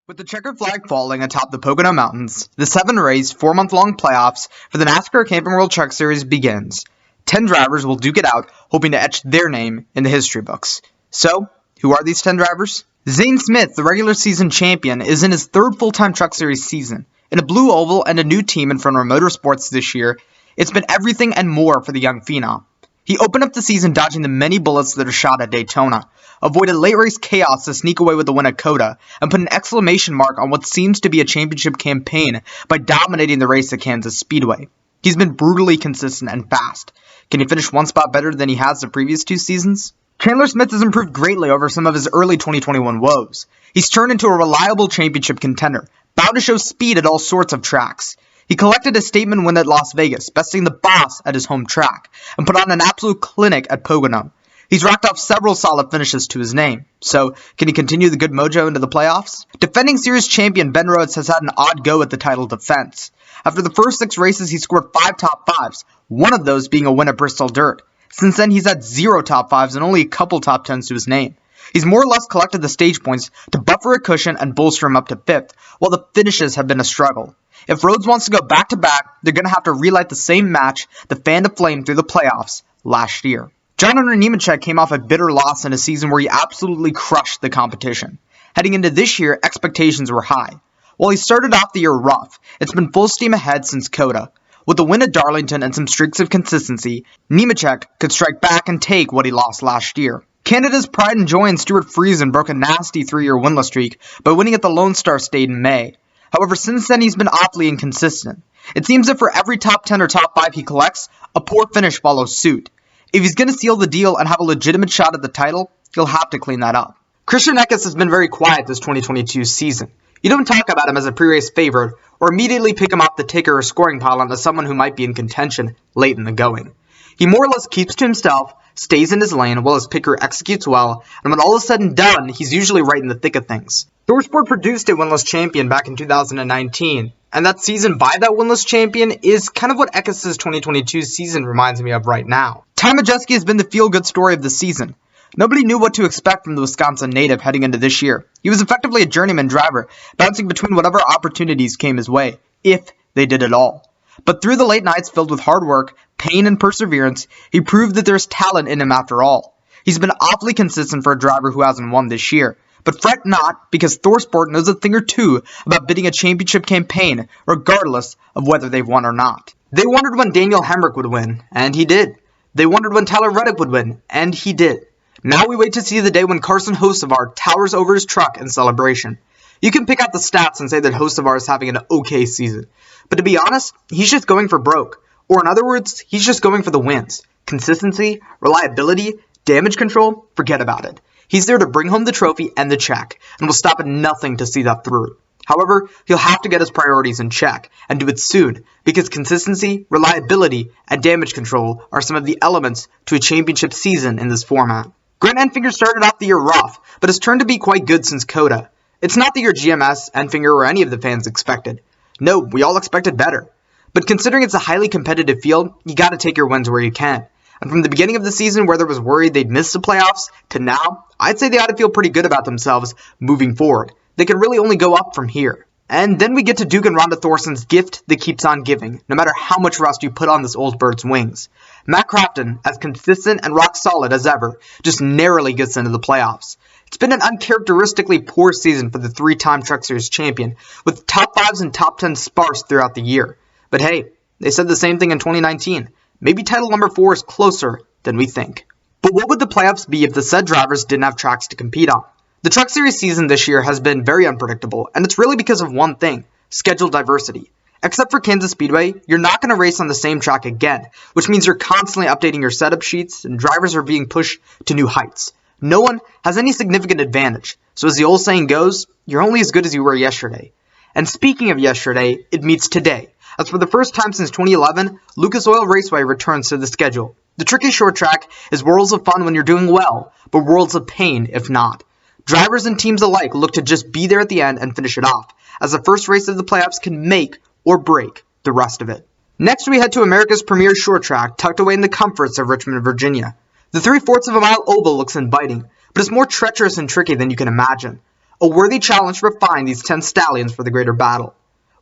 With the checkered flag falling atop the Pocono Mountains, the 7-race, 4-month-long playoffs for the NASCAR Camping World Truck Series begins. 10 drivers will duke it out, hoping to etch their name in the history books. So, who are these 10 drivers? Zane Smith, the regular season champion, is in his third full-time Truck Series season. In a blue oval and a new team in front of Motorsports this year, it's been everything and more for the young phenom. He opened up the season dodging the many bullets that are shot at Daytona, avoided late race chaos to sneak away with the win at Coda, and put an exclamation mark on what seems to be a championship campaign by dominating the race at Kansas Speedway. He's been brutally consistent and fast. Can he finish one spot better than he has the previous 2 seasons? Chandler Smith has improved greatly over some of his early 2021 woes. He's turned into a reliable championship contender, bound to show speed at all sorts of tracks. He collected a statement win at Las Vegas, besting the boss at his home track, and put on an absolute clinic at Pocono. He's racked off several solid finishes to his name, so can he continue the good mojo into the playoffs? Defending series champion Ben Rhodes has had an odd go at the title defense. After the first 6 races, he scored 5 top 5s, one of those being a win at Bristol Dirt. Since then, he's had 0 top 5s and only a couple top 10s to his name. He's more or less collected the stage points to buffer a cushion and bolster him up to 5th, while the finishes have been a struggle. If Rhodes wants to go back-to-back, they're going to have to relight the same match that fanned a flame through the playoffs last year. John Hunter Nemechek came off a bitter loss in a season where he absolutely crushed the competition. Heading into this year, expectations were high. While he started off the year rough, it's been full steam ahead since Coda. With the win at Darlington and some streaks of consistency, Nemechek could strike back and take what he lost last year. Canada's pride and joy in Stuart Friesen broke a nasty 3-year winless streak by winning at the Lone Star State in May. However, since then he's been awfully inconsistent. It seems that for every top 10 or top 5 he collects, a poor finish follows suit. If he's going to seal the deal and have a legitimate shot at the title, he'll have to clean that up. Christian Eckes has been very quiet this 2022 season. You don't talk about him as a pre-race favorite or immediately pick him off the ticker or scoring pile onto someone who might be in contention late in the going. He more or less keeps to himself, stays in his lane while his picker executes well, and when all is said and done, he's usually right in the thick of things. ThorSport produced a winless champion back in 2019, and that season by that winless champion is kind of what Eckes' 2022 season reminds me of right now. Ty Majeski has been the feel-good story of the season. Nobody knew what to expect from the Wisconsin native heading into this year. He was effectively a journeyman driver, bouncing between whatever opportunities came his way, if they did at all. But through the late nights filled with hard work, pain, and perseverance, he proved that there's talent in him after all. He's been awfully consistent for a driver who hasn't won this year. But fret not, because ThorSport knows a thing or two about bidding a championship campaign, regardless of whether they've won or not. They wondered when Daniel Hemrick would win, and he did. They wondered when Tyler Reddick would win, and he did. Now we wait to see the day when Carson Hocevar towers over his truck in celebration. You can pick out the stats and say that Hocevar is having an okay season. But to be honest, he's just going for broke. Or in other words, he's just going for the wins. Consistency, reliability, damage control, forget about it. He's there to bring home the trophy and the check, and will stop at nothing to see that through. However, he'll have to get his priorities in check, and do it soon, because consistency, reliability, and damage control are some of the elements to a championship season in this format. Grant Enfinger started off the year rough, but has turned to be quite good since Coda. It's not the year GMS, Enfinger, or any of the fans expected. No, we all expected better. But considering it's a highly competitive field, you gotta take your wins where you can. And from the beginning of the season where there was worry they'd miss the playoffs, to now, I'd say they ought to feel pretty good about themselves moving forward. They can really only go up from here. And then we get to Duke and Rhonda Thorson's gift that keeps on giving, no matter how much rust you put on this old bird's wings. Matt Crafton, as consistent and rock solid as ever, just narrowly gets into the playoffs. It's been an uncharacteristically poor season for the 3-time Truck Series champion, with top 5s and top 10s sparse throughout the year. But hey, they said the same thing in 2019. Maybe title number 4 is closer than we think. But what would the playoffs be if the said drivers didn't have tracks to compete on? The Truck Series season this year has been very unpredictable, and it's really because of one thing: schedule diversity. Except for Kansas Speedway, you're not going to race on the same track again, which means you're constantly updating your setup sheets, and drivers are being pushed to new heights. No one has any significant advantage, so as the old saying goes, you're only as good as you were yesterday. And speaking of yesterday, it meets today, as for the first time since 2011, Lucas Oil Raceway returns to the schedule. The tricky short track is worlds of fun when you're doing well, but worlds of pain if not. Drivers and teams alike look to just be there at the end and finish it off, as the first race of the playoffs can make or break the rest of it. Next we head to America's premier short track, tucked away in the comforts of Richmond, Virginia. The 3/4 of a mile oval looks inviting, but it's more treacherous and tricky than you can imagine. a worthy challenge to refine these 10 stallions for the greater battle.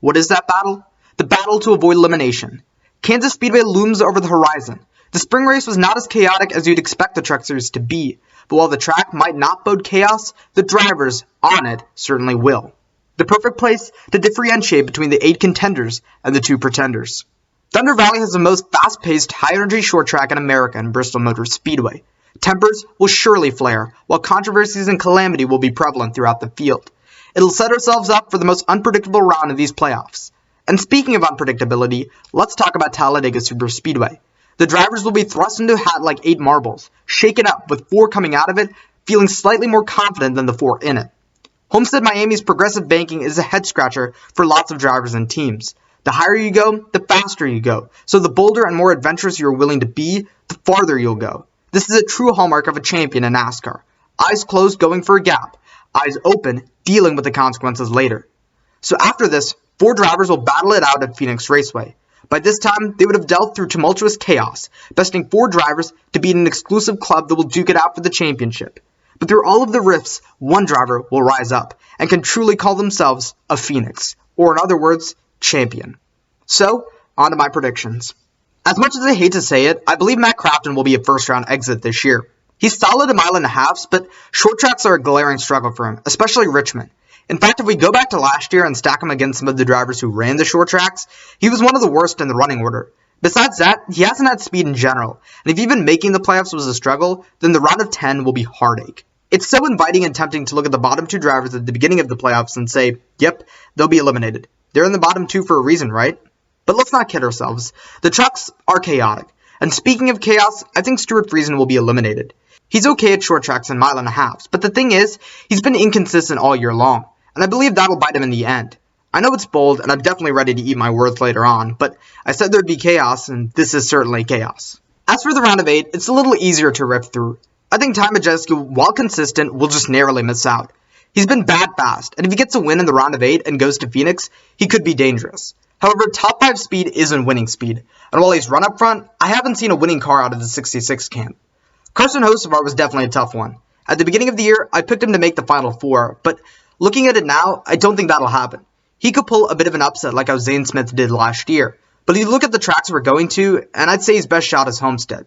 What is that battle? The battle to avoid elimination. Kansas Speedway looms over the horizon. The spring race was not as chaotic as you'd expect the Truck Series to be, but while the track might not bode chaos, the drivers on it certainly will. The perfect place to differentiate between the 8 contenders and the 2 pretenders. Thunder Valley has the most fast-paced, high-energy short track in America in Bristol Motor Speedway. Tempers will surely flare, while controversies and calamity will be prevalent throughout the field. It'll set ourselves up for the most unpredictable round of these playoffs. And speaking of unpredictability, let's talk about Talladega Superspeedway. The drivers will be thrust into a hat like 8 marbles, shaken up with 4 coming out of it, feeling slightly more confident than the 4 in it. Homestead Miami's progressive banking is a head-scratcher for lots of drivers and teams. The higher you go, the faster you go, so the bolder and more adventurous you're willing to be, the farther you'll go. This is a true hallmark of a champion in NASCAR. Eyes closed going for a gap, eyes open dealing with the consequences later. So after this, 4 drivers will battle it out at Phoenix Raceway. By this time, they would have dealt through tumultuous chaos, besting 4 drivers to beat an exclusive club that will duke it out for the championship. But through all of the rifts, one driver will rise up and can truly call themselves a Phoenix, or in other words, champion. So, on to my predictions. As much as I hate to say it, I believe Matt Crafton will be a first-round exit this year. He's solid at 1.5 miles, but short tracks are a glaring struggle for him, especially Richmond. In fact, if we go back to last year and stack him against some of the drivers who ran the short tracks, he was one of the worst in the running order. Besides that, he hasn't had speed in general, and if even making the playoffs was a struggle, then the round of 10 will be heartache. It's so inviting and tempting to look at the bottom 2 drivers at the beginning of the playoffs and say, yep, they'll be eliminated. They're in the bottom 2 for a reason, right? But let's not kid ourselves. The trucks are chaotic. And speaking of chaos, I think Stuart Friesen will be eliminated. He's okay at short tracks and 1.5 miles, but the thing is, he's been inconsistent all year long, and I believe that'll bite him in the end. I know it's bold, and I'm definitely ready to eat my words later on, but I said there'd be chaos, and this is certainly chaos. As for the round of 8, it's a little easier to rip through. I think Ty Majeski, while consistent, will just narrowly miss out. He's been bad fast, and if he gets a win in the round of 8 and goes to Phoenix, he could be dangerous. However, top 5 speed isn't winning speed, and while he's run up front, I haven't seen a winning car out of the 66 camp. Carson Hocevar was definitely a tough one. At the beginning of the year, I picked him to make the Final 4, but looking at it now, I don't think that'll happen. He could pull a bit of an upset like how Zane Smith did last year, but you look at the tracks we're going to, and I'd say his best shot is Homestead.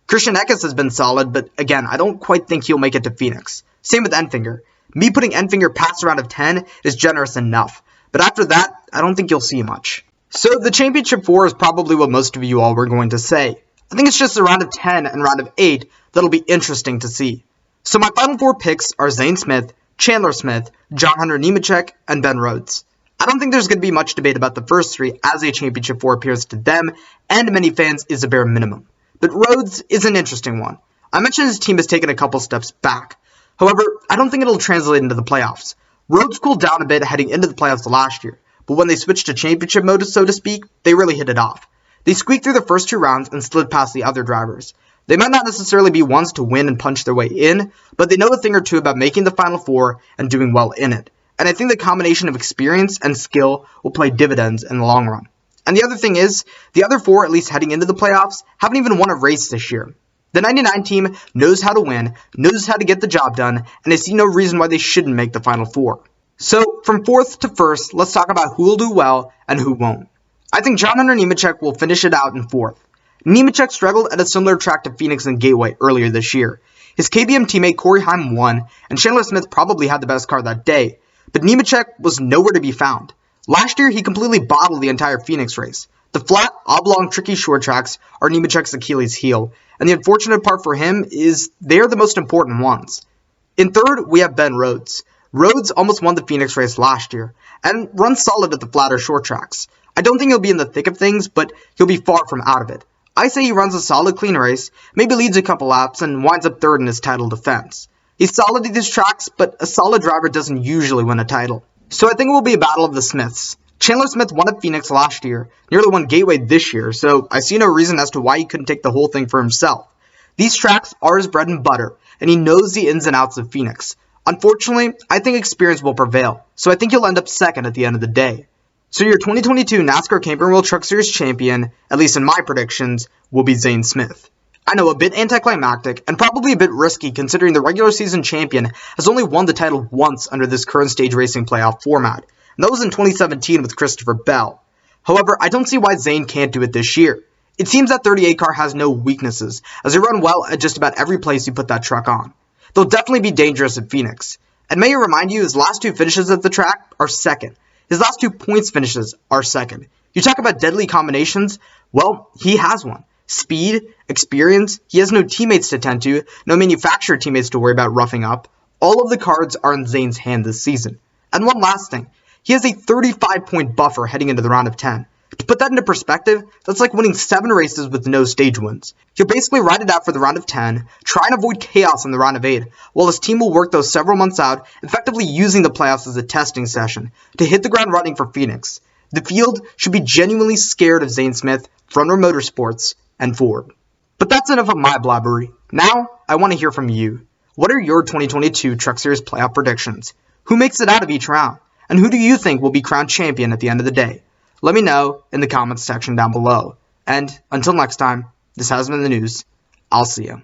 Christian Eckes has been solid, but again, I don't quite think he'll make it to Phoenix. Same with Enfinger. Me putting Enfinger past the round of 10 is generous enough, but after that, I don't think you'll see much. So the Championship 4 is probably what most of you all were going to say. I think it's just the round of 10 and round of 8 that'll be interesting to see. So my final 4 picks are Zane Smith, Chandler Smith, John Hunter Nemechek, and Ben Rhodes. I don't think there's going to be much debate about the first 3 as a Championship 4 appears to them, and many fans is a bare minimum. But Rhodes is an interesting one. I mentioned his team has taken a couple steps back. However, I don't think it'll translate into the playoffs. Rhodes cooled down a bit heading into the playoffs last year, but when they switched to championship mode, so to speak, they really hit it off. They squeaked through the first 2 rounds and slid past the other drivers. They might not necessarily be ones to win and punch their way in, but they know a thing or two about making the Final 4 and doing well in it. And I think the combination of experience and skill will play dividends in the long run. And the other thing is, the other 4, at least heading into the playoffs, haven't even won a race this year. The 99 team knows how to win, knows how to get the job done, and I see no reason why they shouldn't make the Final 4. So, from 4th to 1st, let's talk about who will do well and who won't. I think John Hunter Nemechek will finish it out in 4th. Nemechek struggled at a similar track to Phoenix and Gateway earlier this year. His KBM teammate Corey Heim won, and Chandler Smith probably had the best car that day, but Nemechek was nowhere to be found. Last year, he completely bottled the entire Phoenix race. The flat, oblong, tricky short tracks are Nemechek's Achilles heel, and the unfortunate part for him is they are the most important ones. In 3rd, we have Ben Rhodes. Rhodes almost won the Phoenix race last year, and runs solid at the flatter short tracks. I don't think he'll be in the thick of things, but he'll be far from out of it. I say he runs a solid clean race, maybe leads a couple laps, and winds up 3rd in his title defense. He's solid at these tracks, but a solid driver doesn't usually win a title. So I think it will be a battle of the Smiths. Chandler Smith won at Phoenix last year, nearly won Gateway this year, so I see no reason as to why he couldn't take the whole thing for himself. These tracks are his bread and butter, and he knows the ins and outs of Phoenix. Unfortunately, I think experience will prevail, so I think he'll end up 2nd at the end of the day. So your 2022 NASCAR Camping World Truck Series champion, at least in my predictions, will be Zane Smith. I know, a bit anticlimactic, and probably a bit risky considering the regular season champion has only won the title once under this current stage racing playoff format, and that was in 2017 with Christopher Bell. However, I don't see why Zane can't do it this year. It seems that 38 car has no weaknesses, as they run well at just about every place you put that truck on. They'll definitely be dangerous at Phoenix. And may I remind you, his last 2 finishes at the track are second. His last 2 points finishes are second. You talk about deadly combinations, well, he has one. Speed, experience, he has no teammates to tend to, no manufacturer teammates to worry about roughing up. All of the cards are in Zane's hand this season. And one last thing, he has a 35-point buffer heading into the round of 10. To put that into perspective, that's like winning 7 races with no stage wins. He'll basically ride it out for the round of 10, try and avoid chaos in the round of 8, while his team will work those several months out, effectively using the playoffs as a testing session to hit the ground running for Phoenix. The field should be genuinely scared of Zane Smith, Front Row Motorsports, and Ford. But that's enough of my blabbery. Now, I want to hear from you. What are your 2022 Truck Series playoff predictions? Who makes it out of each round? And who do you think will be crowned champion at the end of the day? Let me know in the comments section down below. And until next time, this has been the news. I'll see you.